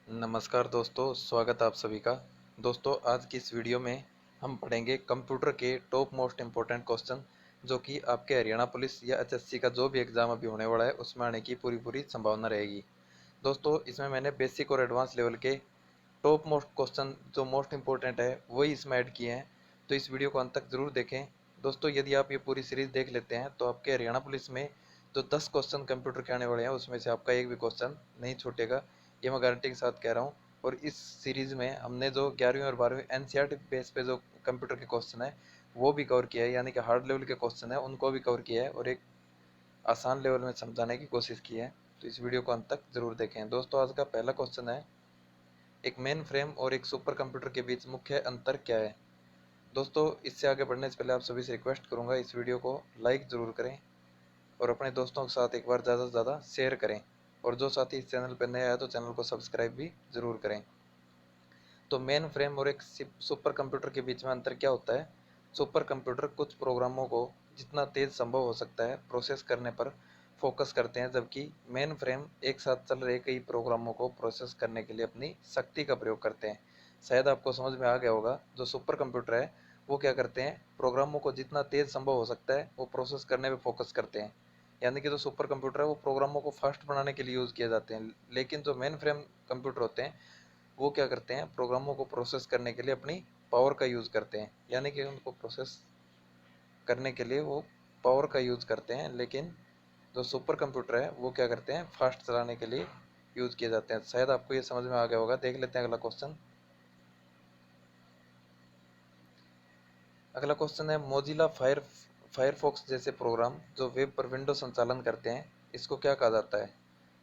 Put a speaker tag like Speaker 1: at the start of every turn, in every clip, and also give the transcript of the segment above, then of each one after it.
Speaker 1: नमस्कार दोस्तों, स्वागत है आप सभी का। दोस्तों, आज की इस वीडियो में हम पढ़ेंगे कंप्यूटर के टॉप मोस्ट इम्पोर्टेंट क्वेश्चन जो कि आपके हरियाणा पुलिस या एचएससी का जो भी एग्ज़ाम अभी होने वाला है उसमें आने की पूरी पूरी संभावना रहेगी। दोस्तों, इसमें मैंने बेसिक और एडवांस लेवल के टॉप मोस्ट क्वेश्चन जो मोस्ट इम्पोर्टेंट है वही इसमें ऐड किए हैं, तो इस वीडियो को अंत तक ज़रूर देखें। दोस्तों, यदि आप ये पूरी सीरीज़ देख लेते हैं तो आपके हरियाणा पुलिस में जो 10 क्वेश्चन कंप्यूटर के आने वाले हैं उसमें से आपका एक भी क्वेश्चन नहीं छूटेगा, ये मैं गारंटी के साथ कह रहा हूँ। और इस सीरीज़ में हमने जो 11वीं और 12वीं एनसीईआरटी बेस पे जो कंप्यूटर के क्वेश्चन है वो भी कवर किया है, यानी कि हार्ड लेवल के क्वेश्चन है उनको भी कवर किया है और एक आसान लेवल में समझाने की कोशिश की है। तो इस वीडियो को अंत तक ज़रूर देखें। दोस्तों, आज का पहला क्वेश्चन है, एक मेन फ्रेम और एक सुपर कंप्यूटर के बीच मुख्य अंतर क्या है। दोस्तों, इससे आगे बढ़ने से पहले आप सभी से रिक्वेस्ट करूंगा, इस वीडियो को लाइक ज़रूर करें और अपने दोस्तों के साथ एक बार ज़्यादा से ज़्यादा शेयर करें। और जो साथी इस चैनल पर नए आए तो चैनल को सब्सक्राइब भी ज़रूर करें। तो मेन फ्रेम और एक सुपर कंप्यूटर के बीच में अंतर क्या होता है। सुपर कंप्यूटर कुछ प्रोग्रामों को जितना तेज़ संभव हो सकता है प्रोसेस करने पर फोकस करते हैं, जबकि मेन फ्रेम एक साथ चल रहे कई प्रोग्रामों को प्रोसेस करने के लिए अपनी शक्ति का प्रयोग करते हैं। शायद आपको समझ में आ गया होगा, जो सुपर कंप्यूटर है वो क्या करते हैं, प्रोग्रामों को जितना तेज़ संभव हो सकता है वो प्रोसेस करने पर फोकस करते हैं। यानी कि जो सुपर कंप्यूटर है वो प्रोग्रामों को फास्ट बनाने के लिए यूज़ किए जाते हैं, लेकिन जो मेन फ्रेम कंप्यूटर होते हैं वो क्या करते हैं, प्रोग्रामों को प्रोसेस करने के लिए अपनी पावर का यूज़ करते हैं। यानी कि उनको प्रोसेस करने के लिए वो पावर का यूज़ करते हैं, लेकिन जो सुपर कंप्यूटर है वो क्या करते हैं, फास्ट चलाने के लिए यूज़ किए जाते हैं। शायद आपको ये समझ में आ गया होगा। देख लेते हैं अगला क्वेश्चन। अगला क्वेश्चन है, मोजिला फायरफॉक्स जैसे प्रोग्राम जो वेब पर विंडो संचालन करते हैं इसको क्या कहा जाता है।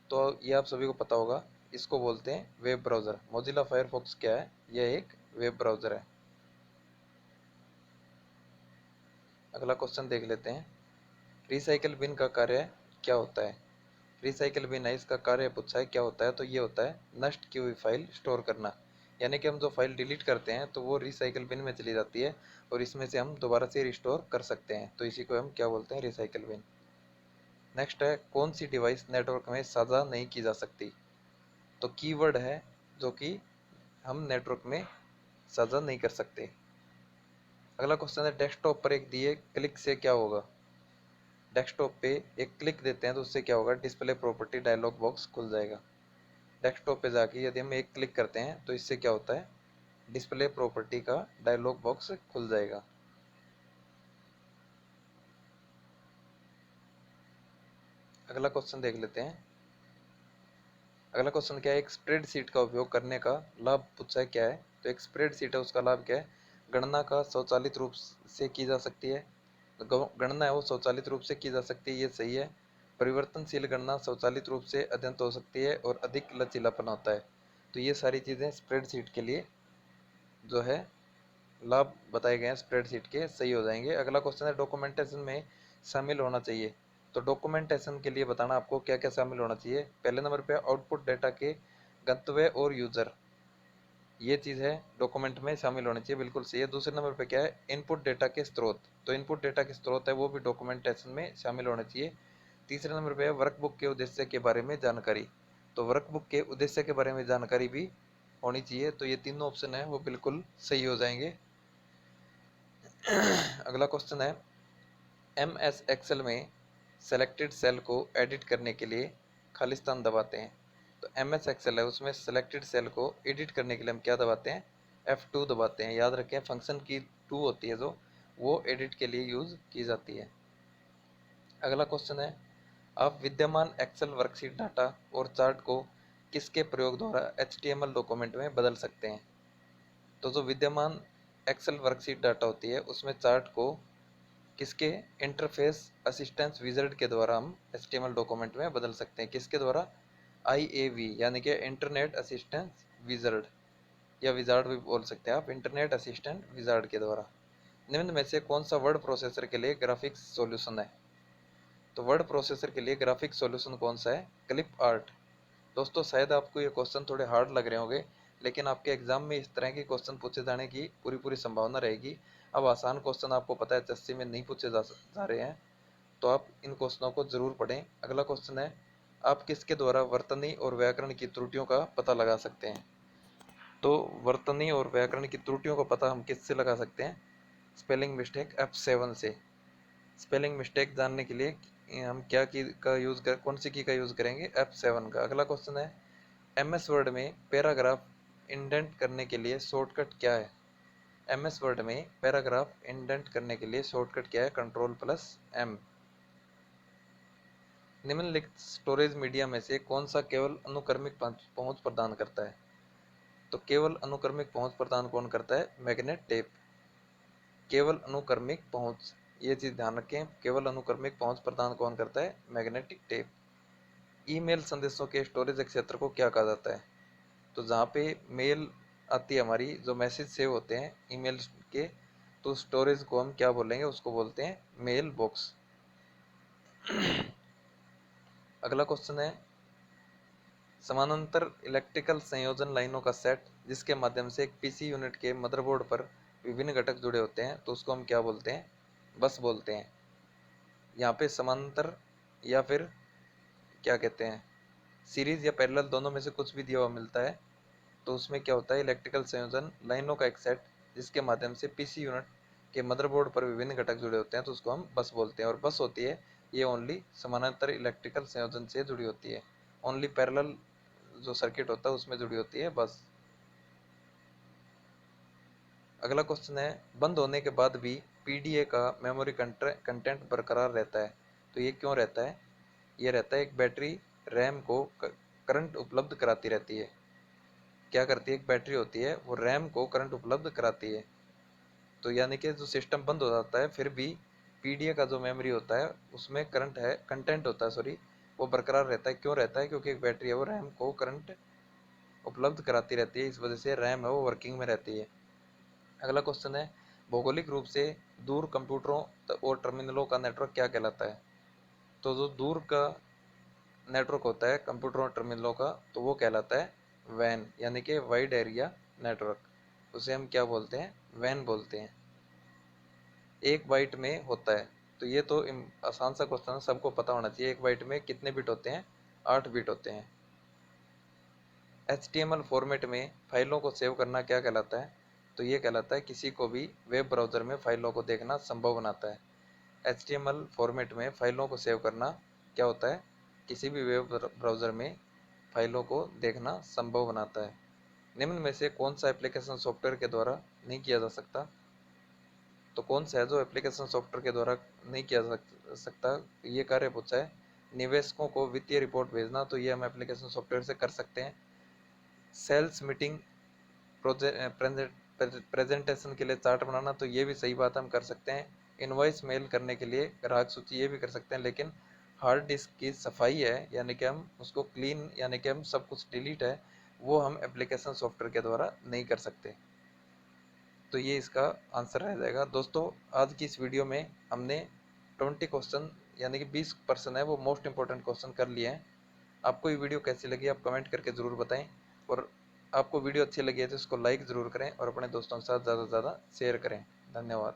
Speaker 1: तो ये आप सभी को पता होगा, इसको बोलते हैं वेब ब्राउज़र। मोजिला फायरफॉक्स क्या है, यह एक वेब ब्राउज़र है। अगला क्वेश्चन देख लेते हैं, रिसाइकल बिन का कार्य क्या होता है। रिसाइकल बिन है, इसका कार्य पूछा है क्या होता है, तो ये होता है नष्ट की हुई फाइल स्टोर करना। यानी कि हम जो फाइल डिलीट करते हैं तो वो रिसाइकल बिन में चली जाती है और इसमें से हम दोबारा से रिस्टोर कर सकते हैं, तो इसी को हम क्या बोलते हैं, रिसाइकल बिन। नेक्स्ट है, कौन सी डिवाइस नेटवर्क में साझा नहीं की जा सकती। तो कीवर्ड है जो कि हम नेटवर्क में साझा नहीं कर सकते। अगला क्वेश्चन है, डेस्कटॉप पर एक दिए क्लिक से क्या होगा। डेस्कटॉप पे एक क्लिक देते हैं तो उससे क्या होगा, डिस्प्ले प्रॉपर्टी डायलॉग बॉक्स खुल जाएगा। डेस्कटॉप पे जाके यदि हम एक क्लिक करते हैं तो इससे क्या होता है, डिस्प्ले प्रॉपर्टी का डायलॉग बॉक्स खुल जाएगा। अगला क्वेश्चन देख लेते हैं। अगला क्वेश्चन क्या है, एक स्प्रेडशीट का उपयोग करने का लाभ पूछा है क्या है। तो एक स्प्रेडशीट है उसका लाभ क्या है, गणना का स्वचालित रूप से की जा सकती है। गणना है वो स्वचालित रूप से की जा सकती है, ये सही है। परिवर्तनशील गणना स्वचालित रूप से अद्यतन हो सकती है और अधिक लचीलापन होता है। तो ये सारी चीज़ें स्प्रेडशीट के लिए जो है लाभ बताए गए हैं, स्प्रेडशीट के सही हो जाएंगे। अगला क्वेश्चन है, डॉक्यूमेंटेशन में शामिल होना चाहिए। तो डॉक्यूमेंटेशन के लिए बताना आपको क्या क्या शामिल होना चाहिए। पहले नंबर पे आउटपुट डेटा के गंतव्य और यूजर, ये चीज़ है डॉक्यूमेंट में शामिल होनी चाहिए, बिल्कुल सही है। दूसरे नंबर पे क्या है, इनपुट डेटा के स्रोत। तो इनपुट डेटा के स्रोत है वो भी डॉक्यूमेंटेशन में शामिल होने चाहिए। तीसरे नंबर पे है वर्कबुक के उद्देश्य के बारे में जानकारी। तो वर्कबुक के उद्देश्य के बारे में जानकारी भी होनी चाहिए। तो ये तीनों ऑप्शन है वो बिल्कुल सही हो जाएंगे। अगला क्वेश्चन है, एम एस एक्सेल में सेलेक्टेड सेल को एडिट करने के लिए खालिस्तान दबाते हैं। तो एम एस एक्सेल है उसमें सेलेक्टेड सेल को एडिट करने के लिए हम क्या दबाते हैं, F2 दबाते हैं। याद रखें, फंक्शन की 2 होती है जो वो एडिट के लिए यूज़ की जाती है। अगला क्वेश्चन है, आप विद्यमान एक्सेल वर्कशीट डाटा और चार्ट को किसके प्रयोग द्वारा HTML डॉक्यूमेंट में बदल सकते हैं। तो जो विद्यमान एक्सेल वर्कशीट डाटा होती है उसमें चार्ट को किसके, इंटरफेस असिस्टेंस विजार्ड के द्वारा हम HTML डॉक्यूमेंट में बदल सकते हैं। किसके द्वारा, IAV यानी कि इंटरनेट असिस्टेंस विजार्ड, या विजार्ड भी बोल सकते हैं आप, इंटरनेट असिस्टेंट विजार्ड के द्वारा। निम्न में से कौन सा वर्ड प्रोसेसर के लिए ग्राफिक्स सॉल्यूशन है। तो वर्ड प्रोसेसर के लिए ग्राफिक्स सॉल्यूशन कौन सा है, क्लिप आर्ट। दोस्तों, शायद आपको ये क्वेश्चन थोड़े हार्ड लग रहे होंगे, लेकिन आपके एग्जाम में इस तरह के क्वेश्चन पूछे जाने की पूरी पूरी संभावना रहेगी। अब आसान क्वेश्चन आपको पता है एचएससी में नहीं पूछे जा रहे हैं, तो आप इन क्वेश्चनों को जरूर पढ़ें। अगला क्वेश्चन है, आप किसके द्वारा वर्तनी और व्याकरण की त्रुटियों का पता लगा सकते हैं? तो वर्तनी और व्याकरण की त्रुटियों का पता हम किससे लगा सकते हैं? स्पेलिंग मिस्टेक F7 से। स्पेलिंग मिस्टेक जानने के लिए हम क्या की का यूज़ कर कौन सी की का यूज़ करेंगे? F7 का। अगला क्वेश्चन है, MS वर्ड में पैराग्राफ इंडेंट करने के लिए शॉर्टकट क्या है? MS वर्ड में पैराग्राफ इंडेंट करने के लिए शॉर्टकट क्या है? Ctrl+M। निम्नलिखित स्टोरेज मीडिया में से कौन सा केवल अनुक्रमिक पहुंच प्रदान करता है? तो केवल अनुक्रमिक पहुंच प्रदान कौन करता है? Magnet tape. केवल अनुक्रमिक पहुंच, ये चीज ध्यान रखें, केवल अनुक्रमिक पहुंच प्रदान कौन करता है? Magnetic tape. ईमेल संदेशों के स्टोरेज क्षेत्र को क्या कहा जाता है? तो जहाँ पे मेल आती है हमारी, जो मैसेज सेव होते हैं ईमेल के, तो स्टोरेज को हम क्या बोलेंगे? उसको बोलते हैं मेल बॉक्स। अगला क्वेश्चन है, समानांतर इलेक्ट्रिकल संयोजन लाइनों का सेट जिसके माध्यम से एक पीसी यूनिट के मदरबोर्ड पर विभिन्न घटक जुड़े होते हैं, तो उसको हम क्या बोलते हैं? बस बोलते हैं। यहाँ पे समांतर या फिर क्या कहते हैं, सीरीज या पैरेलल, दोनों में से कुछ भी दिया हुआ मिलता है, तो उसमें क्या होता है? इलेक्ट्रिकल संयोजन लाइनों का एक सेट जिसके माध्यम से पीसी यूनिट के मदरबोर्ड पर विभिन्न घटक जुड़े होते हैं, तो उसको हम बस बोलते हैं। और बस होती है ये ओनली समानांतर इलेक्ट्रिकल संयोजन से जुड़ी होती है, ओनली पैरेलल जो सर्किट होता है उसमें जुड़ी होती है बस। अगला क्वेश्चन है, बंद होने के बाद भी पीडीए का मेमोरी कंटेंट बरकरार रहता है, तो ये क्यों रहता है? ये रहता है, एक बैटरी रैम को करंट उपलब्ध कराती रहती है। क्या करती है? एक बैटरी होती है, वो रैम को करंट उपलब्ध कराती है। तो यानी कि जो सिस्टम बंद हो जाता है फिर भी पीडीए का जो मेमोरी होता है उसमें करंट है, कंटेंट होता है सॉरी, वो बरकरार रहता है। क्यों रहता है? क्योंकि एक बैटरी है, वो रैम को करंट उपलब्ध कराती रहती है, इस वजह से रैम है वो वर्किंग में रहती है। अगला क्वेश्चन है, भौगोलिक रूप से दूर कंप्यूटरों और टर्मिनलों का नेटवर्क क्या कहलाता है? तो जो दूर का नेटवर्क होता है कंप्यूटर और टर्मिनलों का, तो वो कहलाता है वैन, यानी कि वाइड एरिया नेटवर्क। उसे हम क्या बोलते हैं? वैन बोलते हैं। एक बाइट में होता है, तो ये तो आसान सा क्वेश्चन है, सबको पता होना चाहिए। एक बाइट में कितने बिट होते हैं? 8 बिट होते हैं। HTML फॉर्मेट में फाइलों को सेव करना क्या कहलाता है? तो ये कहलाता है किसी को भी वेब ब्राउज़र में फाइलों को देखना संभव बनाता है। HTML फॉर्मेट में फाइलों को सेव करना क्या होता है? किसी भी वेब ब्राउज़र में फाइलों को देखना संभव बनाता है। निम्न में से कौन सा एप्लीकेशन सॉफ्टवेयर के द्वारा नहीं किया जा सकता? तो कौन सा है जो एप्लीकेशन सॉफ्टवेयर के द्वारा नहीं किया सकता? ये कार्य पूछा है। निवेशकों को वित्तीय रिपोर्ट भेजना, तो ये हम एप्लीकेशन सॉफ्टवेयर से कर सकते हैं। सेल्स मीटिंग प्रेजेंटेशन के लिए चार्ट बनाना, तो ये भी सही बात हम कर सकते हैं। इनवॉइस मेल करने के लिए ग्राहक सूची, ये भी कर सकते हैं। लेकिन हार्ड डिस्क की सफाई है, यानी कि हम उसको क्लीन, यानी कि हम सब कुछ डिलीट है, वो हम एप्लीकेशन सॉफ्टवेयर के द्वारा नहीं कर सकते। तो ये इसका आंसर रह जाएगा। दोस्तों, आज की इस वीडियो में हमने 20 क्वेश्चन, यानी कि 20% है वो मोस्ट इंपॉर्टेंट क्वेश्चन कर लिए हैं। आपको ये वीडियो कैसी लगी आप कमेंट करके ज़रूर बताएं, और आपको वीडियो अच्छी लगी है तो इसको लाइक ज़रूर करें और अपने दोस्तों के साथ ज़्यादा से ज़्यादा शेयर करें। धन्यवाद।